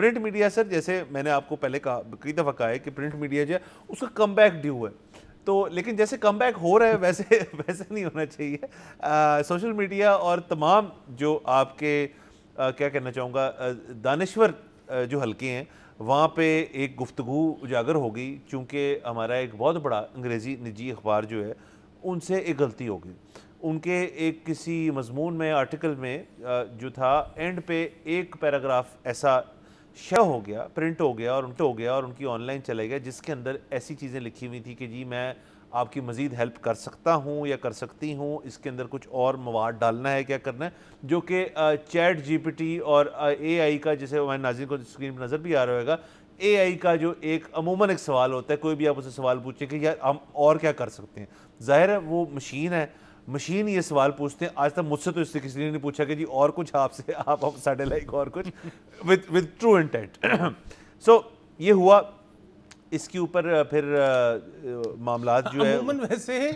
Print media سر جیسے میں نے آپ کو پہلے کئی دفعہ کہا ہے کہ پرنٹ میڈیا جو ہے اس کا کم بیک ڈیو ہے تو لیکن جیسے کم بیک ہو رہا ہے ویسے نہیں ہونا چاہیے. سوشل میڈیا اور تمام جو آپ کے کیا کہنا چاہوں گا دانشور جو حلقے ہیں وہاں پہ ایک گفتگو اجاگر ہوگی چونکہ ہمارا ایک بہت بڑا انگریزی نجی اخبار جو ہے ان سے ایک غلطی ہوگی. ان کے ایک کسی مضمون میں آرٹیکل میں جو تھا اینڈ پہ ایک پیراگراف ایسا شائع ہو گیا پرنٹ ہو گیا اور ان کی آن لائن چلے گیا جس کے اندر ایسی چیزیں لکھی ہوئی تھی کہ جی میں آپ کی مزید ہیلپ کر سکتا ہوں یا کر سکتی ہوں, اس کے اندر کچھ اور مواد ڈالنا ہے کیا کرنا ہے, جو کہ چیٹ جی پی ٹی اور اے آئی کا جسے ہمارے ناظرین کو اسکرین پر نظر بھی آ رہا ہوگا, اے آئی کا جو ایک عموماً ایک سوال ہوتا ہے, کوئی بھی آپ اسے سوال پوچھیں کہ یار ہم اور کیا کر سکتے ہیں, ظاہر ہے وہ مشین ہے, مشین یہ سوال پوچھتے ہیں. آج تک مجھ سے تو اس سے کسی نے نہیں پوچھا کہ جی اور کچھ آپ ساڑھے لائک اور کچھ with true intent. سو یہ ہوا, اس کے اوپر پھر معاملات جو ہے عموماً ویسے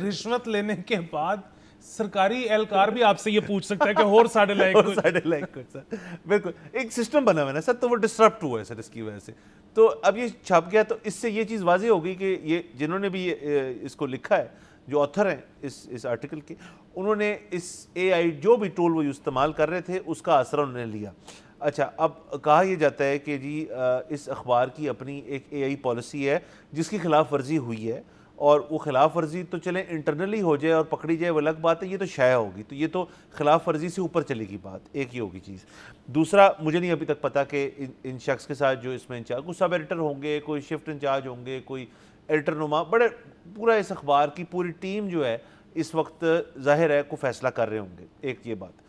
رشوت لینے کے بعد سرکاری اہلکار بھی آپ سے یہ پوچھ سکتا ہے کہ اور ساڑھے لائک کچھ سر بالکل ایک سسٹم بنا ہوا ہے نا سر, تو وہ ڈسٹرپٹ ہوا ہے سر اس کی وجہ سے. تو اب یہ چھپ گیا تو اس سے یہ چیز واضح ہو گئی کہ یہ جنہوں نے بھی اس کو لکھا ہے, جو آتھر ہیں اس آرٹیکل کے, انہوں نے اس اے آئی جو بھی ٹول وہ استعمال کر رہے تھے اس کا اثر انہوں نے لیا. اچھا, اب کہا یہ جاتا ہے کہ جی اس اخبار کی اپنی ایک اے آئی پالیسی ہے جس کی خلاف ورزی ہوئی ہے, اور وہ خلاف ورزی تو چلیں انٹرنلی ہو جائے اور پکڑی جائے وہ الگ بات ہے, یہ تو شائع ہوگی, تو یہ تو خلاف ورزی سے اوپر چلے گی بات, ایک ہی ہوگی چیز. دوسرا مجھے نہیں ابھی تک پتا کہ ان شخص کے ساتھ جو اس میں انچارج, کوئی سب ایڈیٹر ہوں گے, کوئی شفٹ انچارج ہوں گے, کوئی ایڈیٹر نما, بڑے پورا اس اخبار کی پوری ٹیم جو ہے اس وقت ظاہر ہے کو فیصلہ کر رہے ہوں گے, ایک یہ بات.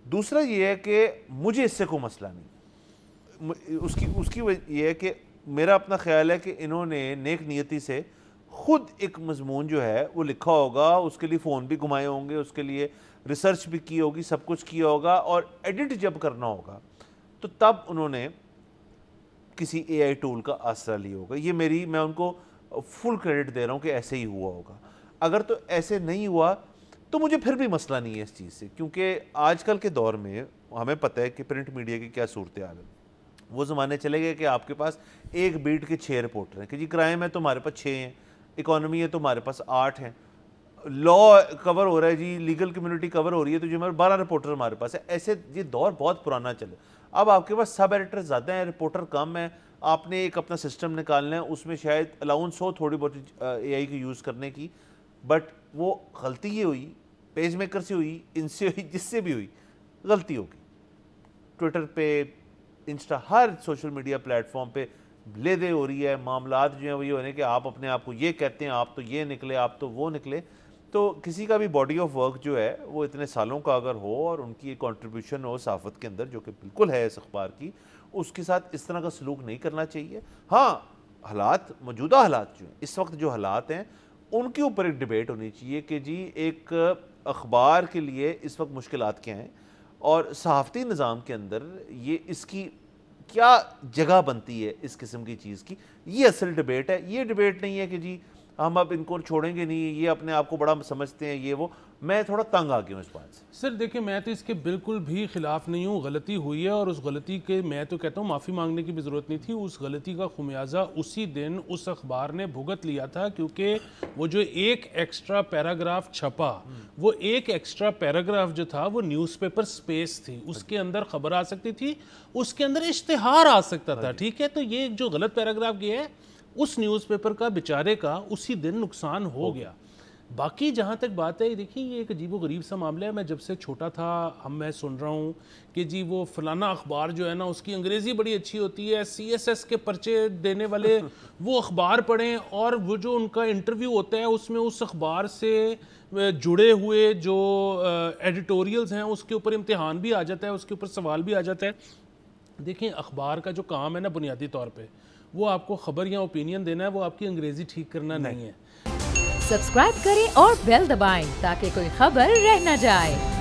دوسرا یہ ہے کہ مجھے اس سے کوئی مسئلہ نہیں, اس کی یہ ہے کہ میرا اپنا خیال ہے کہ انہوں نے نیک نیتی سے خود ایک مضمون جو ہے وہ لکھا ہوگا, اس کے لیے فون بھی گھمائے ہوں گے, اس کے لیے ریسرچ بھی کی ہوگی, سب کچھ کیا ہوگا, اور ایڈٹ جب کرنا ہوگا تو تب انہوں نے کسی اے آئی ٹول کا آسرا لیا ہوگا. یہ میں ان کو فل کریڈٹ دے رہا ہوں کہ ایسے ہی ہوا ہوگا. اگر تو ایسے نہیں ہوا تو مجھے پھر بھی مسئلہ نہیں ہے اس چیز سے, کیونکہ آج کل کے دور میں ہمیں پتہ ہے کہ پرنٹ میڈیا کی کیا صورتحال ہے. وہ زمانے چلے گئے کہ آپ کے پاس ایک بیٹ کے 6 رپورٹر ہیں, کہ جی کرائم ہے تو ہمارے پاس 6 ہیں, اکانومی ہے تو ہمارے پاس 8 ہیں, لا کور ہو رہا ہے جی, لیگل کمیونٹی کور ہو رہی ہے تو جو ہمارے 12 رپورٹر ہمارے پاس ہے. ایسے یہ دور بہت پرانا چلے. اب آپ کے پاس سب ایڈیٹر زیادہ ہیں, رپورٹر کم ہیں, آپ نے ایک اپنا سسٹم نکالنا ہے, اس میں شاید الاؤنس ہو تھوڑی بہت اے آئی کو یوز کرنے کی, بٹ وہ غلطی یہ ہوئی پیج میکر سے ہوئی, ان سے ہوئی, جس سے بھی ہوئی غلطی ہوگی. ٹویٹر پہ, انسٹا, ہر سوشل میڈیا پلیٹ فارم پہ لے دے ہو رہی ہے. معاملات جو ہیں وہ یہ ہونے کہ آپ اپنے آپ کو یہ کہتے ہیں, آپ تو یہ نکلے, آپ تو وہ نکلے. تو کسی کا بھی باڈی آف ورک جو ہے وہ اتنے سالوں کا اگر ہو اور ان کی ایک کنٹریبیوشن ہو صحافت کے اندر, جو کہ بالکل ہے اس اخبار کی, اس کے ساتھ اس طرح کا سلوک نہیں کرنا چاہیے. ہاں حالات, موجودہ حالات جو ہیں اس وقت جو حالات ہیں ان کے اوپر ایک ڈیبیٹ ہونی چاہیے کہ جی ایک اخبار کے لیے اس وقت مشکلات کیا ہیں, اور صحافتی نظام کے اندر یہ اس کی کیا جگہ بنتی ہے اس قسم کی چیز کی. یہ اصل ڈیبیٹ ہے. یہ ڈیبیٹ نہیں ہے کہ جی ہم اب ان کو چھوڑیں گے نہیں, یہ اپنے آپ کو بڑا سمجھتے ہیں, یہ وہ. میں تھوڑا تنگ آ گیا ہوں اس بات سے. سر دیکھیں, میں تو اس کے بالکل بھی خلاف نہیں ہوں. غلطی ہوئی ہے اور اس غلطی کے میں تو کہتا ہوں معافی مانگنے کی بھی ضرورت نہیں تھی. اس غلطی کا خمیازہ اسی دن اس اخبار نے بھگت لیا تھا, کیونکہ وہ جو ایک ایکسٹرا پیراگراف چھپا, وہ ایک ایکسٹرا پیراگراف جو تھا وہ نیوز پیپر سپیس تھی, اس کے اندر خبر آ سکتی تھی, اس کے اندر اشتہار آ سکتا تھا. ٹھیک ہے, تو یہ جو غلط پیراگراف گیا ہے اس نیوز پیپر کا بیچارے کا اسی دن نقصان ہو گیا. باقی جہاں تک بات ہے, دیکھیں یہ ایک عجیب و غریب سا معاملہ ہے. میں جب سے چھوٹا تھا میں سن رہا ہوں کہ جی وہ فلانا اخبار جو ہے نا اس کی انگریزی بڑی اچھی ہوتی ہے, سی ایس ایس کے پرچے دینے والے وہ اخبار پڑھیں, اور وہ جو ان کا انٹرویو ہوتا ہے اس میں اس اخبار سے جڑے ہوئے جو ایڈیٹوریلز ہیں اس کے اوپر امتحان بھی آ جاتا ہے, اس کے اوپر سوال بھی آ جاتا ہے. دیکھیں اخبار کا جو کام ہے نا بنیادی طور پہ وہ آپ کو خبر یا اوپینین دینا ہے, وہ آپ کی انگریزی ٹھیک کرنا نہیں ہے. سبسکرائب کریں اور بیل دبائیں تاکہ کوئی خبر رہ نہ جائے.